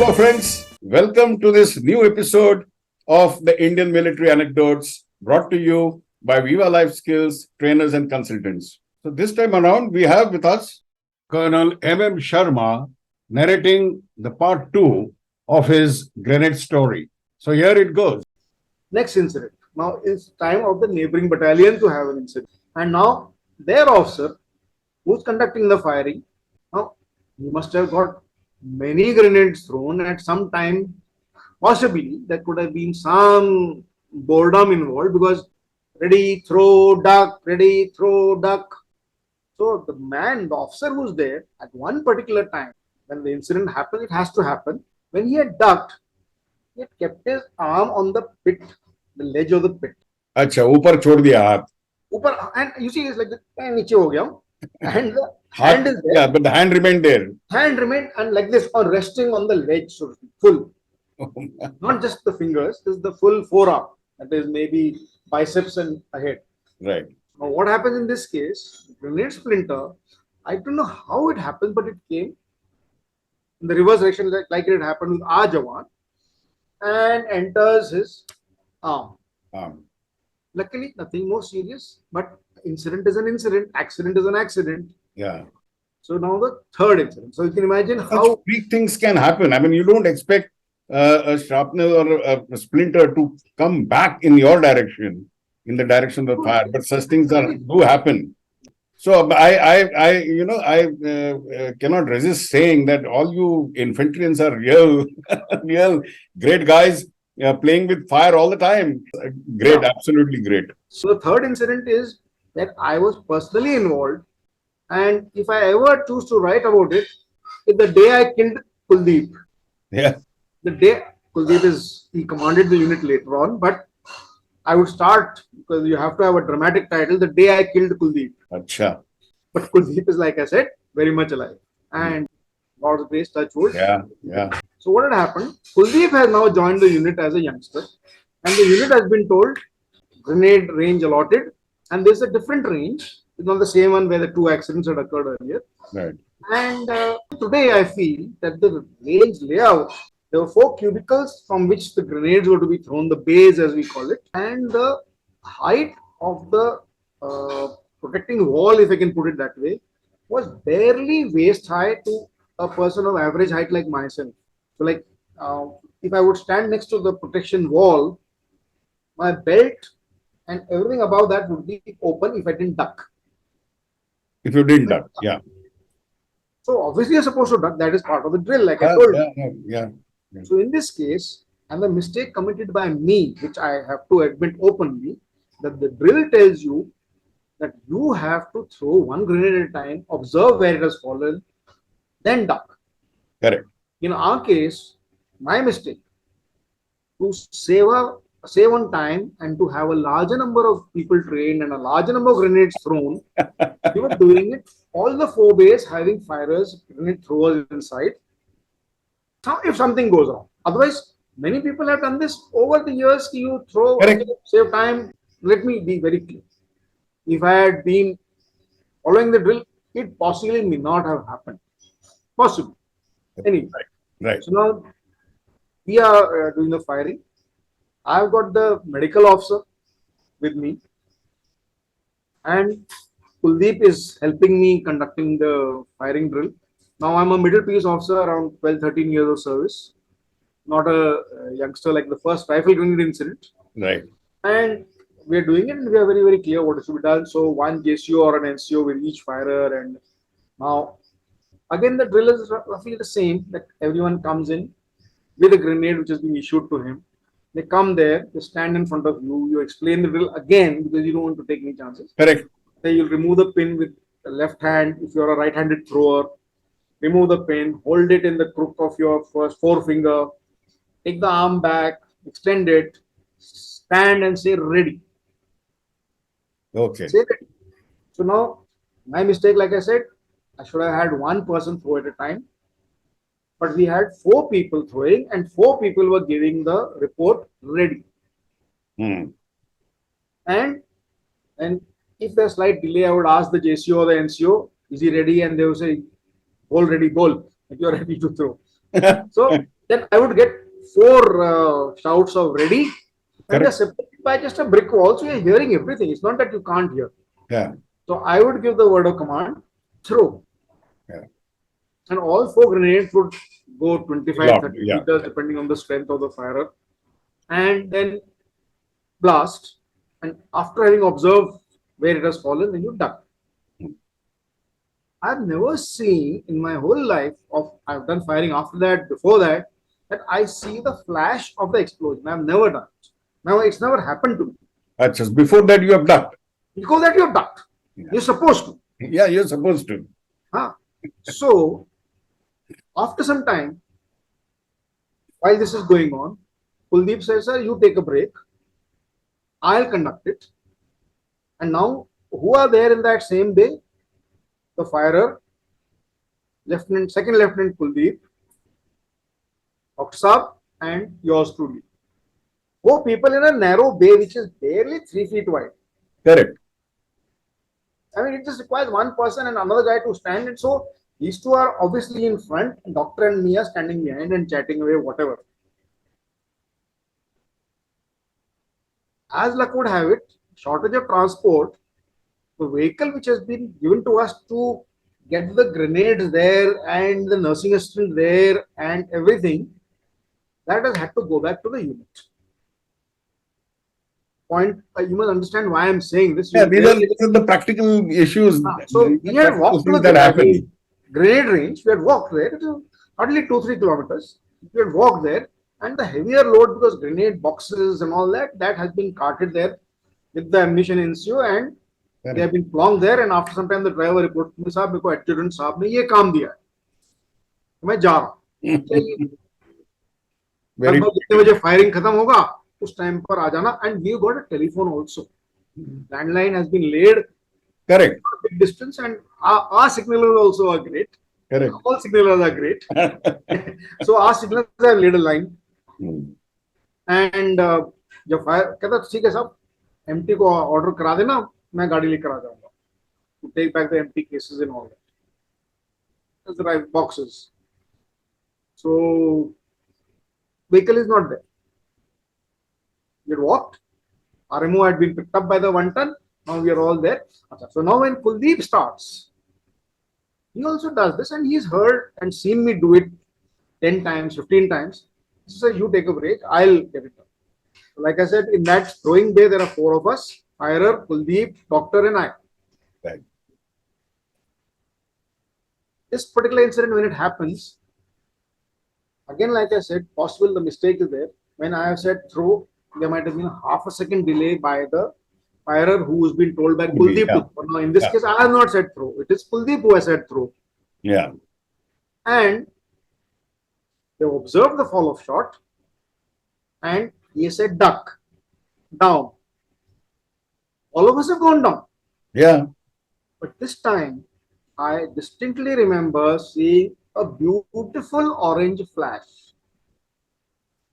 Hello, friends. Welcome to this new episode of the Indian Military Anecdotes brought to you by Viva Life Skills trainers and consultants. So, this time around, we have with us Colonel M.M. Sharma narrating the part 2 of his grenade story. So, here it goes. Next incident. Now it's time of the neighboring battalion to have an incident. And now their officer who's conducting the firing, now he must have got many grenades thrown at some time. Possibly there could have been some boredom involved because ready, throw, duck, ready, throw, duck. So the officer who's there at one particular time when the incident happened, it has to happen. When he had ducked, he had kept his arm on the pit, the ledge of the pit. अच्छा ऊपर छोड़ दिया हाथ. And you see, it's like the नीचे हो गया हूँ, and the hand is there. Yeah, but the hand remained there. Hand remained and like this, or resting on the ledge, so to speak, full. Not just the fingers, this is the full forearm. That is maybe biceps and ahead. Right. Now, what happens in this case? The grenade splinter. I don't know how it happened, but it came in the reverse direction, like it happened with our Jawan, and enters his arm. Luckily, nothing more serious, but incident is an incident, accident is an accident. Yeah. So now the third incident. So you can imagine how big things can happen. I mean, you don't expect a shrapnel or a splinter to come back in your direction, in the direction of the fire, but such things do happen. So I cannot resist saying that all you infantrymen are real great guys. Playing with fire all the time. Great, yeah. Absolutely great. So the third incident is that I was personally involved, and if I ever choose to write about it, it's the day I killed Kuldeep. Yeah. The day Kuldeep he commanded the unit later on, but I would start because you have to have a dramatic title. The day I killed Kuldeep. Acha. But Kuldeep is, like I said, very much alive, and God's grace, touch wood. Yeah, yeah. So what had happened? Kuldeep has now joined the unit as a youngster, and the unit has been told grenade range allotted, and there's a different range. It's not the same one where the two accidents had occurred earlier. Right. And today I feel that the range layout, there were 4 cubicles from which the grenades were to be thrown, the bays as we call it, and the height of the protecting wall, if I can put it that way, was barely waist high to a person of average height like myself. So like if I would stand next to the protection wall, my belt and everything above that would be open if I didn't duck. If you didn't duck, yeah. So obviously you're supposed to duck. That is part of the drill, like I told you. Yeah. So in this case, and the mistake committed by me, which I have to admit openly, that the drill tells you that you have to throw one grenade at a time, observe where it has fallen, then duck. Correct. In our case, my mistake, to save on time and to have a larger number of people trained and a larger number of grenades thrown, we were doing it, all the 4 bays having firers, grenade throwers inside. Now, if something goes wrong, otherwise, many people have done this over the years. You throw, save time. Let me be very clear. If I had been following the drill, it possibly may not have happened. Possibly. Anyway, right. So now we are doing the firing. I've got the medical officer with me, and Kuldeep is helping me conducting the firing drill. Now I'm a middle piece officer, around 12-13 years of service, not a youngster like the first rifle grenade incident. Right. And we are doing it, and we are very, very clear what is to be done. So one JCO or an NCO with each firer, and now again the drill is roughly the same. That everyone comes in with a grenade which has been issued to him. They come there, they stand in front of you. You explain the drill again because you don't want to take any chances. Correct. Then you'll remove the pin with the left hand. If you're a right-handed thrower, remove the pin, hold it in the crook of your first forefinger, take the arm back, extend it, stand and say ready. Okay. Say ready. So now, my mistake, like I said, I should have had one person throw at a time. But we had 4 people throwing and 4 people were giving the report ready. And if there's slight delay, I would ask the JCO or the NCO, is he ready? And they will say, "Bol ready, bol." Like you're ready to throw. So then I would get four shouts of ready, and they're Correct. separated by just a brick wall, so you're hearing everything. It's not that you can't hear. Yeah. So I would give the word of command, throw, Yeah. and all four grenades would go 25, Locked. 30 Yeah. meters depending on the strength of the firer, and then blast. And after having observed where it has fallen, then you duck. I've never seen in my whole life of I've done firing after that, before that, that I see the flash of the explosion. I've never done it. Now it's never happened to me. Just before that, you have ducked. Because that you're ducked. Yeah. You're supposed to. Yeah, you're supposed to. Huh? So after some time, while this is going on, Kuldeep says, sir, you take a break. I'll conduct it. And now, who are there in that same bay? The firer, Second Lieutenant Kuldeep, Dr. Saab, and yours truly. 4 people in a narrow bay which is barely 3 feet wide. Correct. I mean, it just requires one person and another guy to stand. And so these two are obviously in front, and Doctor and me are standing behind and chatting away, whatever. As luck would have it, shortage of transport, the vehicle which has been given to us to get the grenades there and the nursing assistant there and everything, that has had to go back to the unit. Point, you must understand why I'm saying this. Yeah, these are the practical issues. So we had walked to the grenade range. We had walked there. It was hardly 2-3 kilometers. We had walked there, and the heavier load, because grenade boxes and all that, that has been carted there with the ammunition ensue, and they have been plonked there. And after some time, the driver reported to me, "Saab, मेरे को adjutant साहब ने ये काम दिया है, मैं जा रहा हूँ." लगभग जितने बजे फायरिंग खत्म होगा उस टाइम पर आ जाना. And we got a telephone also. Landline has been laid. Correct. Big distance, and our signalers also are great. Correct. All signalers are great. So our signalers have laid a line. And जब fire कहता ठीक है साहब, MT को order करा देना, मैं गाड़ी लेकर आ जाऊंगा to take back the empty cases and all that. That's the right boxes. So vehicle is not there. We had walked. RMO had been picked up by the 1 ton. Now we are all there. So now when Kuldeep starts, he also does this, and he's heard and seen me do it 10 times, 15 times. He says, you take a break, I'll get it done. So like I said, in that throwing bay, there are 4 of us, firer, Kuldeep, doctor, and I. Right. This particular incident, when it happens, again, like I said, possible the mistake is there. When I have said throw, there might have been a half a second delay by the firer who has been told by Kuldeep. Yeah. Now, in this case, I have not said throw. It is Kuldeep who has said throw. Yeah. And they observed the fall of shot, and he said duck, down. All of us have gone down. Yeah. But this time, I distinctly remember seeing a beautiful orange flash.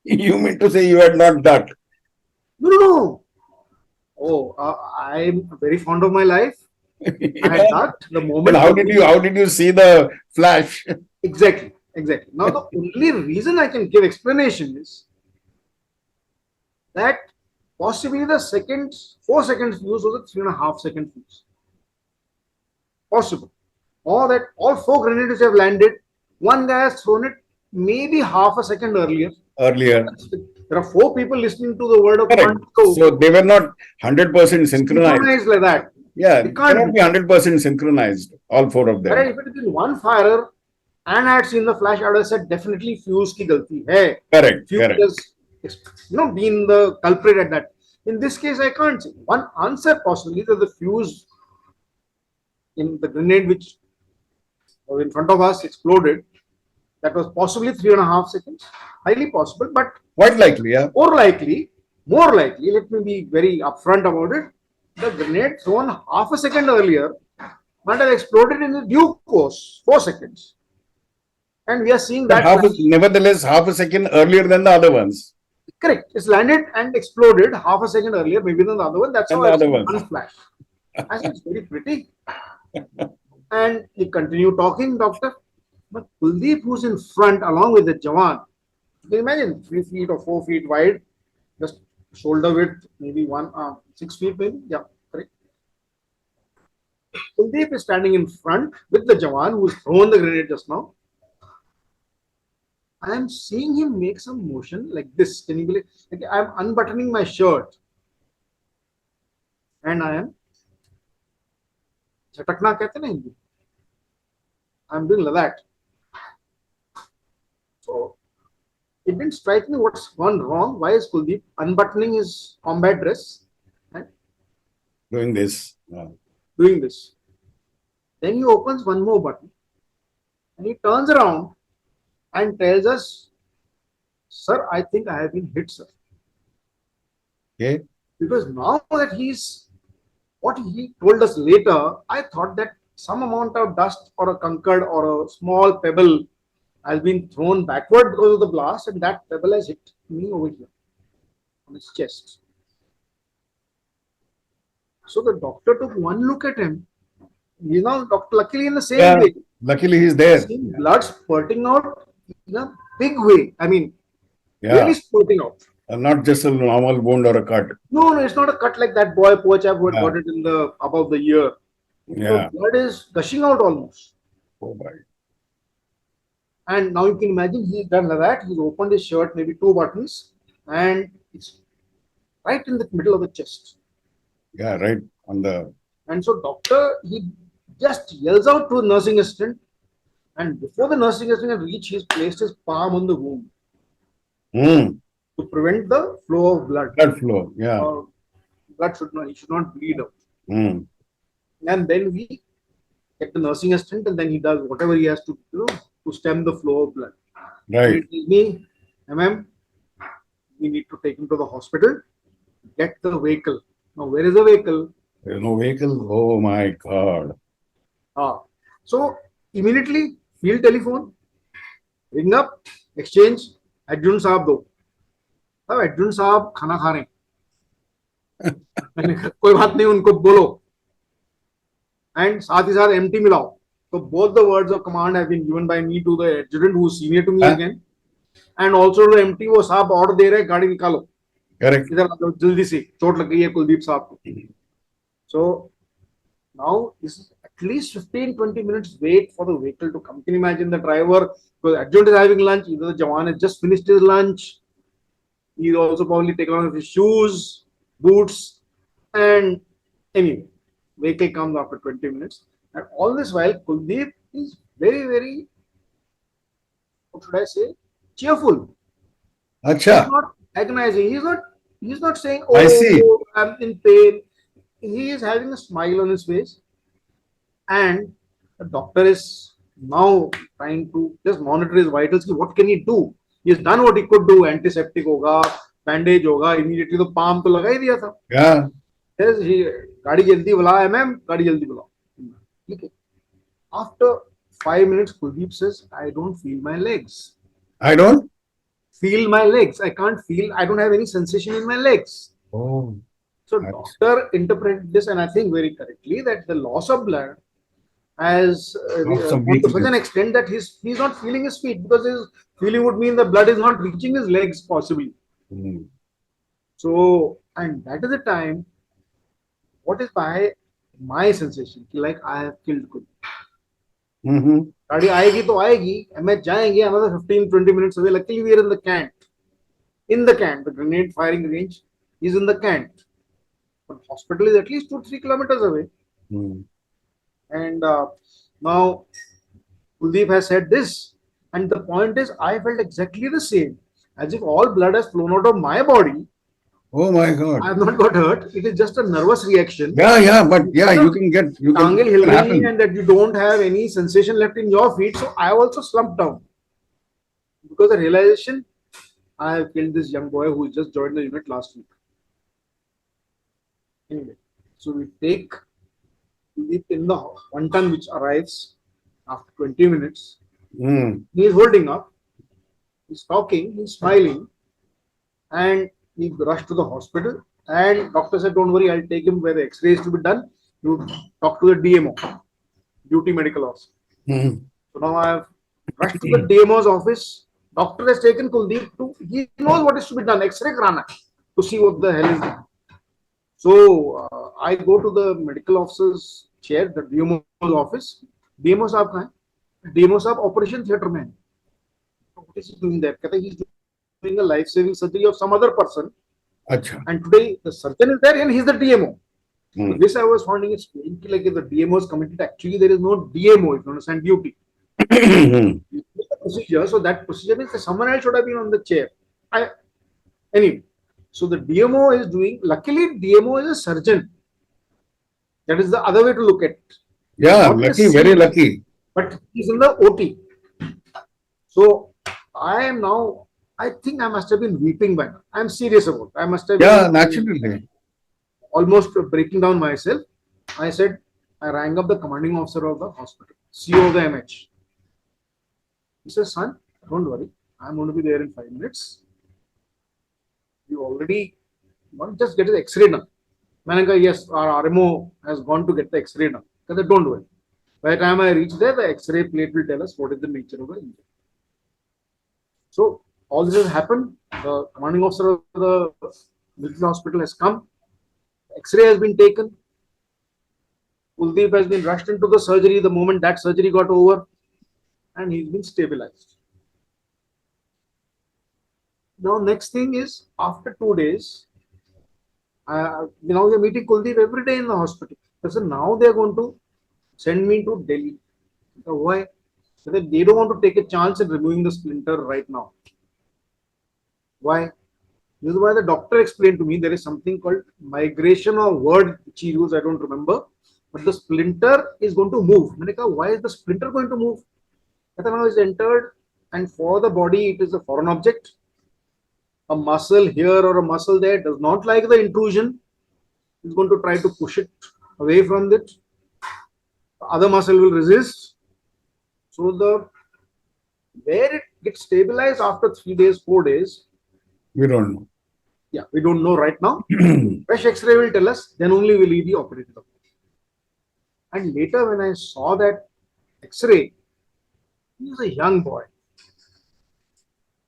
You mean to say you had not ducked? No. Oh, I'm very fond of my life. I had ducked the moment. Then how did you see the flash? Exactly. Now the only reason I can give explanation is that possibly the 4 seconds fuse was a 3.5 second fuse. Possible. Or that all 4 grenades have landed, one guy has thrown it maybe half a second earlier. There are 4 people listening to the word of command. So they were not 100% synchronized like that. Yeah, it cannot be 100% synchronized, all 4 of them. But if it had been one firer and I had seen the flash, I would have said definitely fuse ki galti hai. Correct. Fuse has been the culprit at that. In this case, I can't say. One answer possibly that the fuse in the grenade which was in front of us exploded. That was possibly 3.5 seconds. Highly possible, but quite likely, yeah. More likely, let me be very upfront about it. The grenade thrown half a second earlier might have exploded in the due course, 4 seconds. And we are seeing that. Nevertheless, half a second earlier than the other ones. Correct. It's landed and exploded half a second earlier, maybe than the other one. That's how it's one flash. I think it's very pretty. And he continued talking, doctor. But Kuldeep, who's in front along with the Jawan, You can imagine 3 feet or 4 feet wide, just shoulder width, maybe 6 feet, maybe. Yeah, correct. Kuldeep is standing in front with the Jawan who's thrown the grenade just now. I am seeing him make some motion like this. Can you believe? Like I'm unbuttoning my shirt and I am झटकना कहते ना Hindi. I'm doing like that. So it didn't strike me what's gone wrong. Why is Kuldeep unbuttoning his combat dress and Doing this. doing this? Then he opens one more button and he turns around and tells us, "Sir, I think I have been hit, sir." Okay. Because now that he's what he told us later, I thought that some amount of dust or a concard or a small pebble has been thrown backward because of the blast, and that pebble has hit me over here on his chest. So the doctor took one look at him. He's now doctor, luckily in the same Yeah. way. Luckily, he's there. Seeing blood spurting out in a big way. I mean, Yeah. really spurting out. Not just a normal wound or a cut. No, it's not a cut like that boy, poor chap who had Yeah. got it in the above the ear. Yeah. The blood is gushing out almost. Oh, my. And now you can imagine he's done like that. He's opened his shirt, maybe 2 buttons, and it's right in the middle of the chest. Yeah, right on the. And so doctor, he just yells out to the nursing assistant, and before the nursing assistant can reach, he's placed his palm on the wound to prevent the flow of blood. Blood flow. Yeah. Blood he should not bleed out. Mm. And then we get the nursing assistant, and then he does whatever he has to do to stem the flow of blood. Right. And he tells me, "MM, we need to take him to the hospital. Get the vehicle." Now, where is the vehicle? There's no vehicle. Oh, my God. So immediately field telephone, ring up, exchange, adjutant साहब दो. अब adjutant साहब खाना खा रहे हैं. मैंने कहा, कोई बात नहीं, उनको बोलो. And साथ ही साथ MT मिलाओ. So both the words of command have been given by me to the adjutant who is senior to me again, and also to MT. वो साहब order दे रहे हैं, गाड़ी निकालो. Correct. इधर आ जाओ जल्दी से, चोट लग गई है कुलदीप साहब को. So now this is at least 15-20 minutes wait for the vehicle to come. Can you imagine the driver, because adjutant is having lunch, either the Jawan has just finished his lunch, he's also probably taken off his shoes, boots, and anyway, vehicle comes after 20 minutes. And all this while, Kuldeep is very, very, what should I say, cheerful. Acha. He's not agonizing. He's not saying, I see. "Oh, I'm in pain." He is having a smile on his face, and the doctor is now trying to just monitor his vitals. What can he do? He has done what he could do. Antiseptic होगा, bandage होगा. Immediately the palm तो लगा ही दिया था. Yeah. Yes, गाड़ी जल्दी बुला, MM, गाड़ी जल्दी बुलाओ. ठीक है. After 5 minutes, Kuldeep says, "I don't feel my legs. I don't. Feel my legs. I can't feel. I don't have any sensation in my legs." Oh. So Nice. doctor interpreted this, and I think very correctly, that the loss of blood has Loss of gone to such weakness. an extent that he's not feeling his feet, because his feeling would mean the blood is not reaching his legs possibly. Mm. So, and that is the time, what is my sensation? Like I have killed Kuldeep. Mm-hmm. गाड़ी आएगी तो आएगी, हमें जाएंगे another 15-20 minutes away. Luckily we are in the Cant. In the Cant, the grenade firing range is in the Cant. But hospital is at least 2-3 kilometers away. Mm. And now Kuldeep has said this, and the point is, I felt exactly the same, as if all blood has flown out of my body. Oh, my God. I have not got hurt. It is just a nervous reaction. Yeah, but yeah, you can get. Tangle hill happen. and that you don't have any sensation left in your feet. So I also slumped down because the realization, I have killed this young boy who just joined the unit last week. Anyway, so we take Kuldeep in the one ton which arrives after 20 minutes. Mm. He is holding up, he's talking, he's smiling, and he rushed to the hospital. And doctor said, "Don't worry, I'll take him where the X-ray is to be done. You talk to the DMO, duty medical officer." Mm. So now I have rushed to the DMO's office. Doctor has taken Kuldeep to, he knows what is to be done, X-ray krana, to see what the hell is done. So I go to the medical officer's chair, the DMO's office. DMO साहब कहाँ है? DMO साहब operation theatre में. What is he doing there? कहते he's doing a life-saving surgery of some other person. Achha. And today the surgeon is there and he's the DMO. Hmm. So this I was finding it strange. Like if the DMO is committed, actually there is no DMO, if you understand, duty. Procedure, so that procedure means that someone else should have been on the chair. Anyway, so the DMO is doing, luckily DMO is a surgeon. That is the other way to look at it. Yeah, Not lucky, a very CE, lucky. But he's in the OT. So I am now, I think I must have been weeping by now. I'm serious about it. I must have Yeah, been naturally. almost breaking down myself. I said, I rang up the commanding officer of the hospital, CEO of the MH. He says, son, don't worry. I'm going to be there in 5 minutes. You already just get the X-ray done. Mananga, yes, our RMO has gone to get the X-ray done. He said, don't worry. By the time I reach there, the X-ray plate will tell us what is the nature of the injury. So all this has happened. The commanding officer of the military hospital has come. X-ray has been taken. Kuldeep has been rushed into the surgery the moment that surgery got over, and he's been stabilized. Now, next thing is, after 2 days, now we're meeting Kuldeep every day in the hospital. So now they're going to send me to Delhi. So why? So they don't want to take a chance in removing the splinter right now. Why? This is why the doctor explained to me there is something called migration or word which he used, I don't remember. But the splinter is going to move. Why is the splinter going to move? Now is entered, and for the body it is a foreign object. A muscle here or a muscle there does not like the intrusion. It's going to try to push it away from it. The other muscle will resist. So the where it gets stabilized after 3 days, 4 days, We don't know. yeah, we don't know right now. Fresh X-ray will tell us. Then only will he be operated upon. And later, when I saw that X-ray, he was a young boy.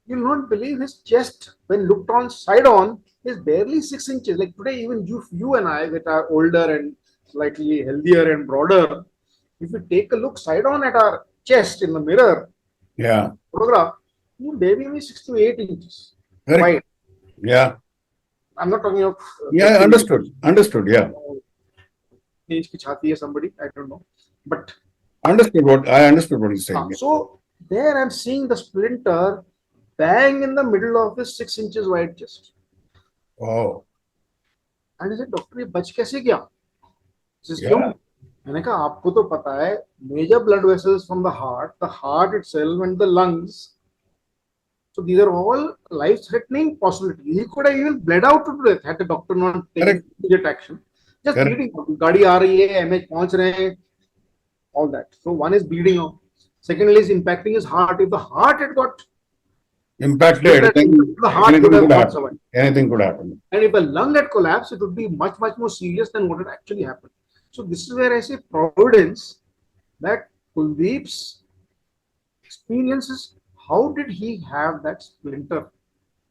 You'll not believe his chest, when looked on side on, is barely 6 inches. Like today, even you and I, that are older and slightly healthier and broader, if you take a look side on at our chest in the mirror, Yeah. photograph, you barely be 6 to 8 inches Correct. wide. Yeah. I'm not talking of. Yeah, understood. Understood. Yeah. Inch ki chhati hai somebody, I don't know. But I understood what he's saying. so there I'm seeing the splinter bang in the middle of his 6 inches wide chest. Oh. And I said, doctor, ये बच कैसे गया? This is Yeah. क्यों? मैंने कहा आपको तो पता है major blood vessels from the heart itself and the lungs. So these are all life-threatening possibilities. He could have even bled out to death had the doctor not taken immediate action. Just Correct. bleeding out. गाड़ी आ रही है, MH पहुंच रहे हैं, all that. So one is bleeding out. Secondly is impacting his heart. If the heart had got Impacted, then the heart anything could have could not happen. survived. Anything could happen. And if a lung had collapsed, it would be much, much more serious than what had actually happened. So this is where I say providence, that Kuldeep's experiences, how did he have that splinter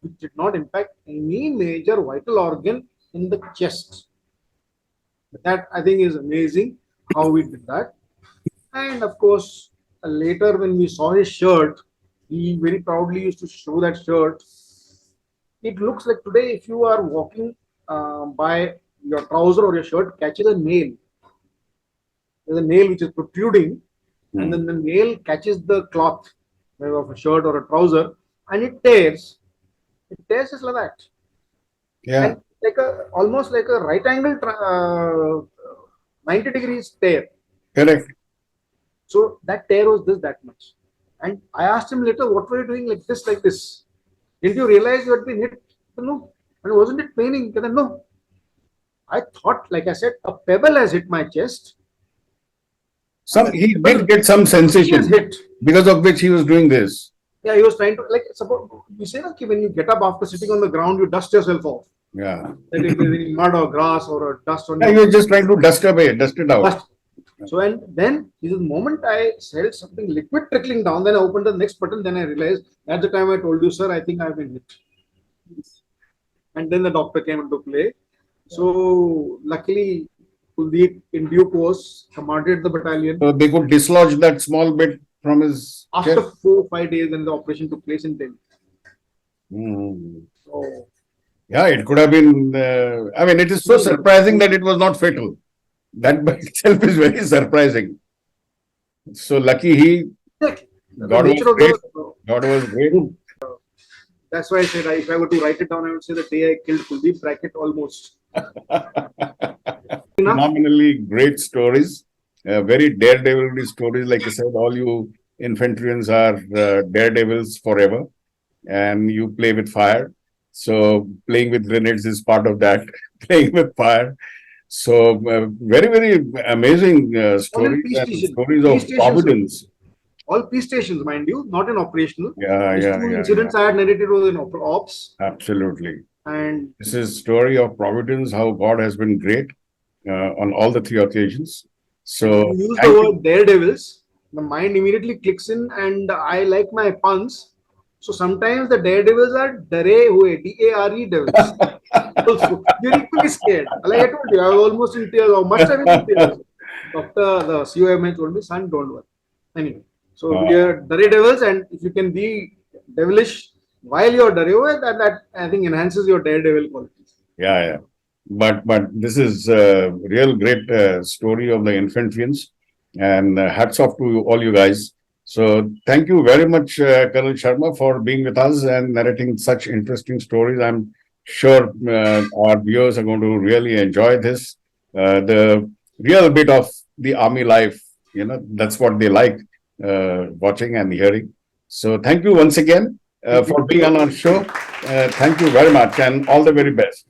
which did not impact any major vital organ in the chest? That I think is amazing how we did that. And of course, later when we saw his shirt, he very proudly used to show that shirt. It looks like today, if you are walking by your trouser or your shirt catches a nail. There's a nail which is protruding, and then the nail catches the cloth of a shirt or a trouser, and it tears. It tears just like that. Yeah. And like almost like a right angle 90 degrees tear. Correct. So that tear was that much. And I asked him later, what were you doing like this, like this? Didn't you realize you had been hit? He said, no. And wasn't it paining? He said, no. I thought, like I said, a pebble has hit my chest. He did get some sensation Hit. because of which he was doing this. Yeah, he was trying to, like, suppose you say that when you get up after sitting on the ground, you dust yourself off. Yeah. That if there's any mud or grass or a dust on Yeah, your he was just trying to dust it out. dust. So, and then the moment I felt something liquid trickling down, then I opened the next button, then I realized at the time I told you, sir, I think I've been hit. And then the doctor came into play. So, luckily, Kuldeep in due course commanded the battalion. So they could dislodge that small bit from his After chest. 4 or 5 days, then the operation took place in Delhi. Hmm. So, Yeah, it could have been. I mean, it is so surprising that it was not fatal. That by itself is very surprising. So lucky he. the God was nature of great. the God was great. that's why I said if I were to write it down, I would say the day I killed Kuldeep, bracket almost. Phenomenally great stories. Very daredevilry stories. Like I said, all you infantrymen are daredevils forever, and you play with fire. So playing with grenades is part of that. Playing with fire. So very very amazing All in stories peace and station. stories Peace of stations. providence. All peace stations, mind you, not in operational. Yeah, These yeah, two yeah, yeah. incidents I had narrated was in ops, Absolutely. and This is story of providence, how God has been great on all the three occasions. when So you use the thank word you. daredevils, the mind immediately clicks in, and I like my puns. So sometimes the daredevils are dare hue, DARE devils. Also, you're equally scared. Like I told you, I was almost in tears, or must have been in tears. Doctor, the COMA told me, son, don't worry. Anyway, so we Uh, are daredevils, and if you can be devilish while you're daredevil, that I think enhances your daredevil qualities. yeah, yeah. But this is a real great story of the infantryans, and hats off to all you guys. So thank you very much, Colonel Sharma, for being with us and narrating such interesting stories. I'm sure our viewers are going to really enjoy this. The real bit of the army life, that's what they like watching and hearing. So thank you once again Thank for you. being on our show. Thank you very much, and all the very best.